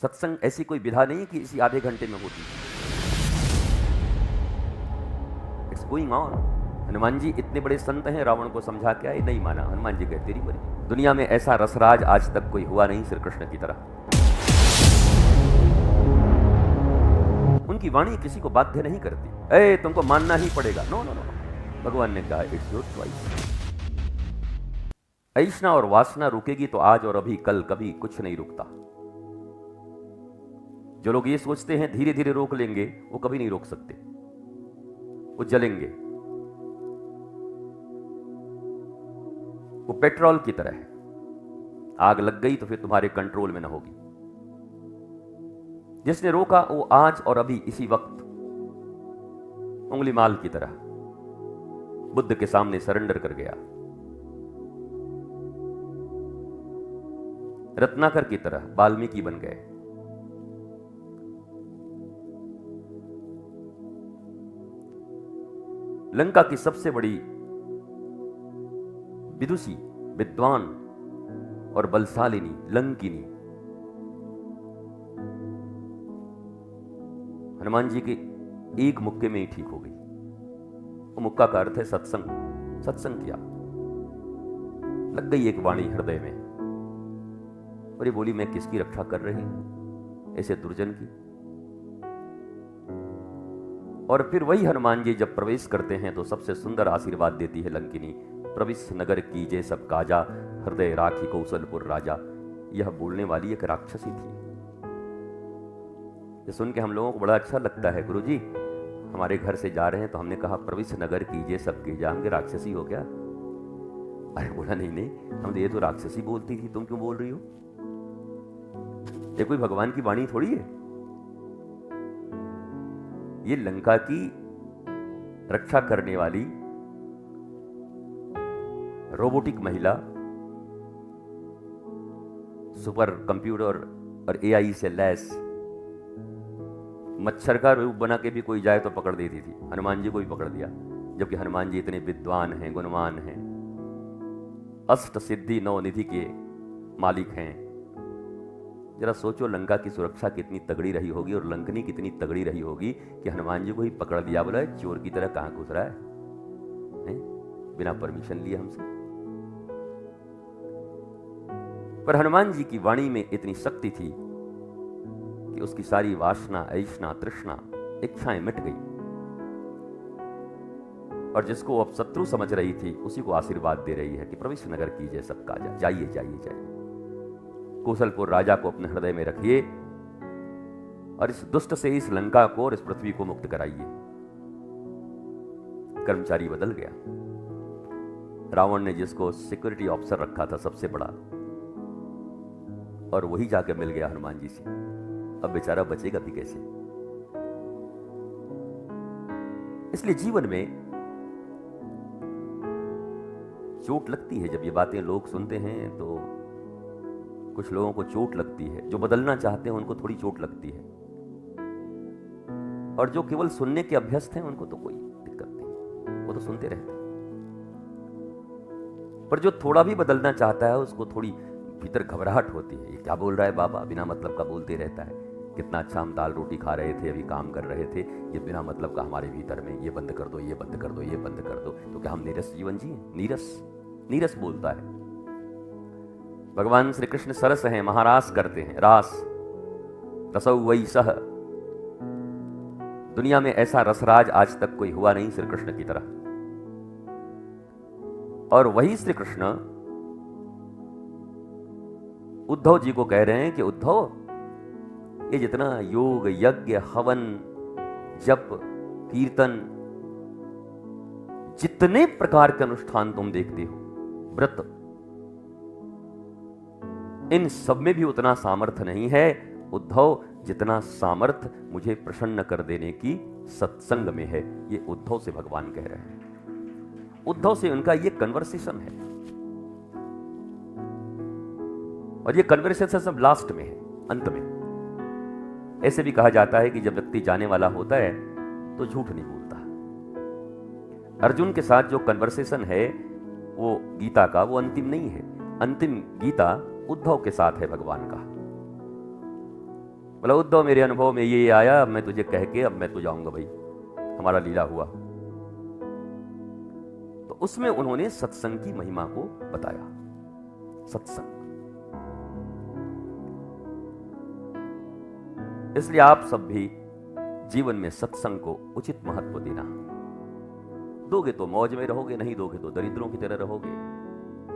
सत्संग ऐसी कोई विधा नहीं कि इसी आधे घंटे में होती है। It's going on. Hanuman ji इतने बड़े संत हैं, रावण को समझा के आए, नहीं माना। हनुमान जी कहते तेरी मर्जी। दुनिया में ऐसा रसराज आज तक कोई हुआ नहीं श्री कृष्ण की तरह। उनकी वाणी किसी को बाध्य नहीं करती, ए तुमको मानना ही पड़ेगा। नो नो नो, भगवान ने कहा इट्स योर चॉइस। ऐष्णा और वासना रुकेगी तो आज और अभी, कल कभी कुछ नहीं रुकता। जो लोग ये सोचते हैं धीरे धीरे रोक लेंगे, वो कभी नहीं रोक सकते, वो जलेंगे। वो पेट्रोल की तरह है, आग लग गई तो फिर तुम्हारे कंट्रोल में ना होगी। जिसने रोका वो आज और अभी इसी वक्त उंगली माल की तरह बुद्ध के सामने सरेंडर कर गया। रत्नाकर की तरह वाल्मीकि बन गए। लंका की सबसे बड़ी विदुषी, विद्वान और बलशालिनी लंकिनी हनुमान जी के एक मुक्के में ही ठीक हो गई। वो मुक्का का अर्थ है सत्संग। सत्संग किया, लग गई एक वाणी हृदय में, और ये बोली मैं किसकी रक्षा कर रही हूं, ऐसे दुर्जन की। और फिर वही हनुमान जी जब प्रवेश करते हैं तो सबसे सुंदर आशीर्वाद देती है लंकिनी, प्रविश नगर कीजे सब काजा, हृदय राखी कौशलपुर राजा। यह बोलने वाली एक राक्षसी थी। ये सुन के हम लोगों को बड़ा अच्छा लगता है, गुरुजी हमारे घर से जा रहे हैं तो हमने कहा प्रविश नगर कीजिए सब कीजा, हम राक्षसी हो क्या? अरे बोला नहीं नहीं, हम ये तो राक्षसी बोलती थी, तुम क्यों बोल रही हो? ये कोई भगवान की वाणी थोड़ी है। ये लंका की रक्षा करने वाली रोबोटिक महिला, सुपर कंप्यूटर और एआई से लैस, मच्छर का रूप बना के भी कोई जाए तो पकड़ देती थी। हनुमान जी को भी पकड़ दिया, जबकि हनुमान जी इतने विद्वान हैं, गुणवान हैं, अष्ट सिद्धि नौ निधि के मालिक हैं। जरा सोचो लंका की सुरक्षा कितनी तगड़ी रही होगी और लंकनी कितनी तगड़ी रही होगी कि हनुमान जी को ही पकड़ दिया। बोला चोर की तरह कहां घुस रहा है, बिना परमिशन लिए हमसे। पर हनुमान जी की वाणी में इतनी शक्ति थी कि उसकी सारी वासना, ऐष्णा, तृष्णा, इच्छाएं मिट गई, और जिसको अब शत्रु समझ रही थी उसी को आशीर्वाद दे रही है कि प्रविश नगर कीजिए सब काजा, जाइए जाइए जाइए, कौशलपुर राजा को अपने हृदय में रखिए और इस दुष्ट से, इस लंका को और इस पृथ्वी को मुक्त कराइए। कर्मचारी बदल गया। रावण ने जिसको सिक्योरिटी ऑफिसर रखा था सबसे बड़ा, और वही जाकर मिल गया हनुमान जी से। अब बेचारा बचेगा भी कैसे? इसलिए जीवन में चोट लगती है जब ये बातें लोग सुनते हैं, तो कुछ लोगों को चोट लगती है। जो बदलना चाहते हैं उनको थोड़ी चोट लगती है, और जो केवल सुनने के अभ्यस्त हैं उनको तो कोई दिक्कत नहीं, वो तो सुनते रहते हैं। पर जो थोड़ा भी बदलना चाहता है उसको थोड़ी भीतर घबराहट होती है। ये क्या बोल रहा है बाबा, बिना मतलब का बोलते रहता है। कितना अच्छा हम दाल रोटी खा रहे थे, अभी काम कर रहे थे, ये बिना मतलब का हमारे भीतर में, ये बंद कर दो, ये बंद कर दो, ये बंद कर दो। तो क्या हम नीरस जीवन जिए? नीरस नीरस बोलता है। भगवान श्री कृष्ण सरस हैं, महारास करते हैं, रास रसौ वै सह। दुनिया में ऐसा रसराज आज तक कोई हुआ नहीं श्री कृष्ण की तरह। और वही श्री कृष्ण उद्धव जी को कह रहे हैं कि उद्धव, ये जितना योग, यज्ञ, हवन, जप, कीर्तन, जितने प्रकार के अनुष्ठान तुम देखते हो, व्रत, इन सब में भी उतना सामर्थ्य नहीं है उद्धव जितना सामर्थ्य मुझे प्रसन्न कर देने की सत्संग में है। ये उद्धव से भगवान कह रहे हैं। उद्धव से उनका ये कन्वर्सेशन है, और ये कन्वर्सेशन सब लास्ट में है, अंत में। ऐसे भी कहा जाता है कि जब व्यक्ति जाने वाला होता है तो झूठ नहीं बोलता। अर्जुन के साथ जो कन्वर्सेशन है वो गीता का, वो अंतिम नहीं है। अंतिम गीता उद्धव के साथ है भगवान का। बोला उद्धव मेरे अनुभव में ये आया, अब मैं तुझे कह के अब मैं तो जाऊंगा भाई, हमारा लीला हुआ। तो उसमें उन्होंने सत्संग की महिमा को बताया। सत्संग, इसलिए आप सब भी जीवन में सत्संग को उचित महत्व देना। दोगे तो मौज में रहोगे, नहीं दोगे तो दरिद्रों की तरह रहोगे।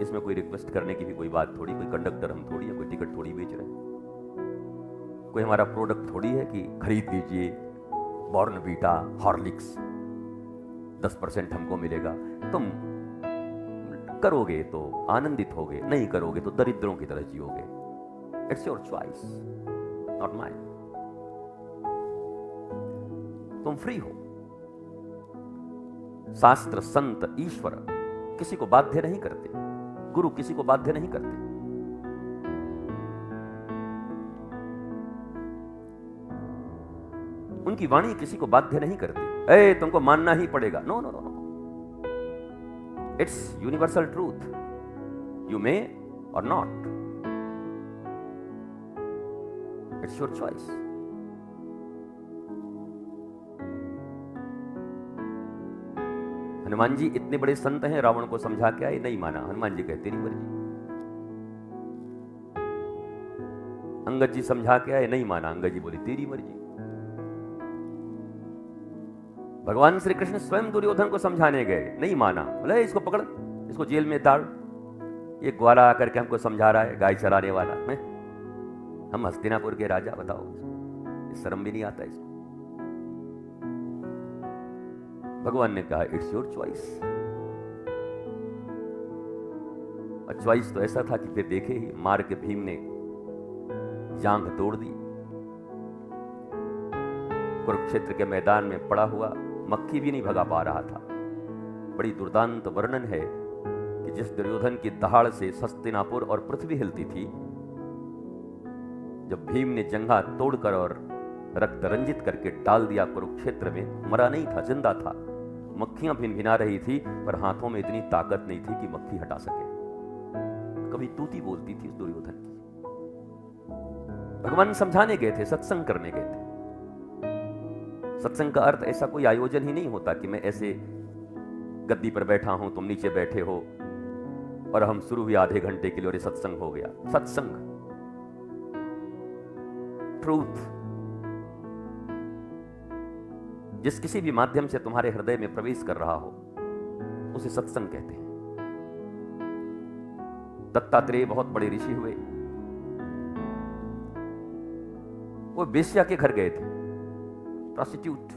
इसमें कोई रिक्वेस्ट करने की भी कोई बात थोड़ी, कोई कंडक्टर हम थोड़ी है, कोई टिकट थोड़ी बेच रहे हैं, कोई हमारा प्रोडक्ट थोड़ी है कि खरीद लीजिए बॉर्नवीटा हॉर्लिक्स 10% हमको मिलेगा। तुम करोगे तो आनंदित होगे, नहीं करोगे तो दरिद्रों की तरह जियोगे। It's your choice, not mine. तुम फ्री हो। शास्त्र, संत, ईश्वर किसी को बाध्य नहीं करते, गुरु किसी को बाध्य नहीं करते। उनकी वाणी किसी को बाध्य नहीं करती, ए तुमको मानना ही पड़ेगा। No no no no, it's universal truth, you may or not, it's your choice. Hanuman ji इतने बड़े संत हैं, रावण को समझा के आए, नहीं माना। हनुमान जी कहते तेरी मर्जी। अंगद जी समझा के आए, नहीं माना। अंगद जी बोले तेरी मर्जी। भगवान श्री कृष्ण स्वयं दुर्योधन को समझाने गए, नहीं माना। बोले इसको पकड़, इसको जेल में डाल, ये ग्वाला आकर के हमको समझा रहा है, गाय चराने वाला है। हम हस्तिनापुर के राजा, बताओ, शर्म भी नहीं आता इसको। भगवान ने कहा इट्स योर चॉइस। और चॉइस तो ऐसा था कि फिर देखे ही, मार के भीम ने जांघ तोड़ दी। कुरुक्षेत्र के मैदान में पड़ा हुआ मक्खी भी नहीं भगा पा रहा था। बड़ी दुर्दांत वर्णन है कि जिस दुर्योधन की दहाड़ से हस्तिनापुर और पृथ्वी हिलती थी, जब भीम ने जंघा तोड़कर और रक्त रंजित करके डाल दिया कुरुक्षेत्र में, मरा नहीं था, जिंदा था। मक्खियां भिनभिना रही थी, पर हाथों में इतनी ताकत नहीं थी कि मक्खी हटा सके। कभी तूती बोलती थी दुर्योधन की। भगवान समझाने गए थे, सत्संग करने गए थे। सत्संग का अर्थ ऐसा कोई आयोजन ही नहीं होता कि मैं ऐसे गद्दी पर बैठा हूं, तुम नीचे बैठे हो और हम शुरू हुए आधे घंटे के लिए और सत्संग हो गया। सत्संग, ट्रूथ, जिस किसी भी माध्यम से तुम्हारे हृदय में प्रवेश कर रहा हो, उसे सत्संग कहते हैं। दत्तात्रेय बहुत बड़े ऋषि हुए। वो वेश्या के घर गए थे, प्रोस्टिट्यूट,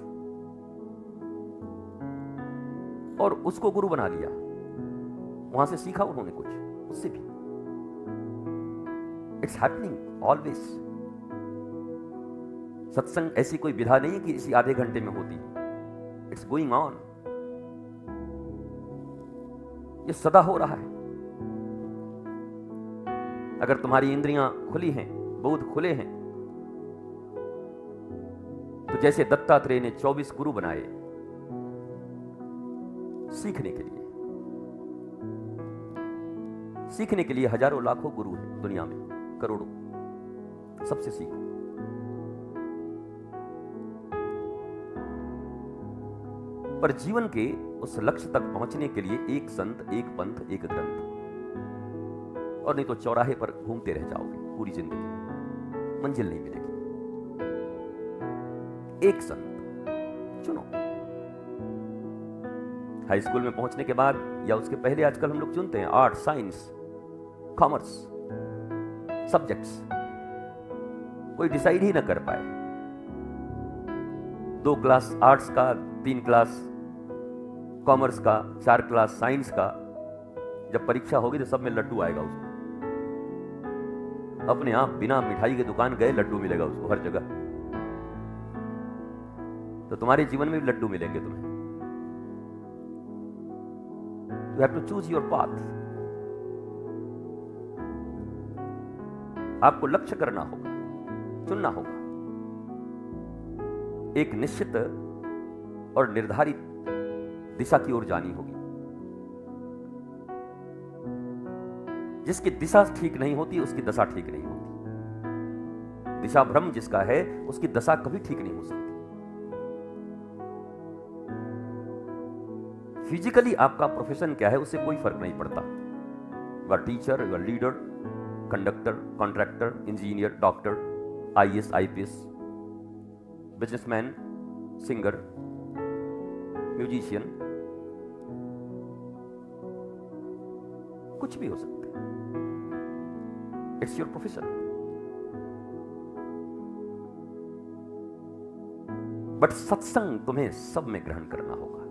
और उसको गुरु बना लिया। वहां से सीखा उन्होंने कुछ, उससे भी। It's happening always. सत्संग ऐसी कोई विधा नहीं कि इसी आधे घंटे में होती, इट्स गोइंग ऑन। ये सदा हो रहा है। अगर तुम्हारी इंद्रियां खुली हैं, बोध खुले हैं, तो जैसे दत्तात्रेय ने 24 गुरु बनाए सीखने के लिए। सीखने के लिए हजारों लाखों गुरु हैं दुनिया में, करोड़ों, सबसे सीखो। पर जीवन के उस लक्ष्य तक पहुंचने के लिए एक संत, एक पंथ, एक ग्रंथ, और नहीं तो चौराहे पर घूमते रह जाओगे पूरी जिंदगी, मंजिल नहीं मिलेगी। एक संत चुनो। हाई स्कूल में पहुंचने के बाद या उसके पहले आजकल हम लोग चुनते हैं आर्ट, साइंस, कॉमर्स, सब्जेक्ट्स। कोई डिसाइड ही ना कर पाए। 2 क्लास आर्ट्स का, 3 क्लास कॉमर्स का, 4 क्लास साइंस का। जब परीक्षा होगी तो सब में लड्डू आएगा उसको। अपने आप बिना मिठाई के दुकान गए लड्डू मिलेगा उसको हर जगह। तो तुम्हारे जीवन में भी लड्डू मिलेंगे तुम्हें। You have to choose your path. आपको लक्ष्य करना होगा, चुनना होगा। एक निश्चित और निर्धारित दिशा की ओर जानी होगी। जिसकी दिशा ठीक नहीं होती, उसकी दशा ठीक नहीं होती। दिशा भ्रम जिसका है उसकी दशा कभी ठीक नहीं हो सकती। फिजिकली आपका प्रोफेशन क्या है उससे कोई फर्क नहीं पड़ता। You are teacher, you are leader, conductor, contractor, engineer, doctor, IAS, IPS, businessman, singer, musician, कुछ भी हो सकता है। It's your profession. बट सत्संग तुम्हें सब में ग्रहण करना होगा।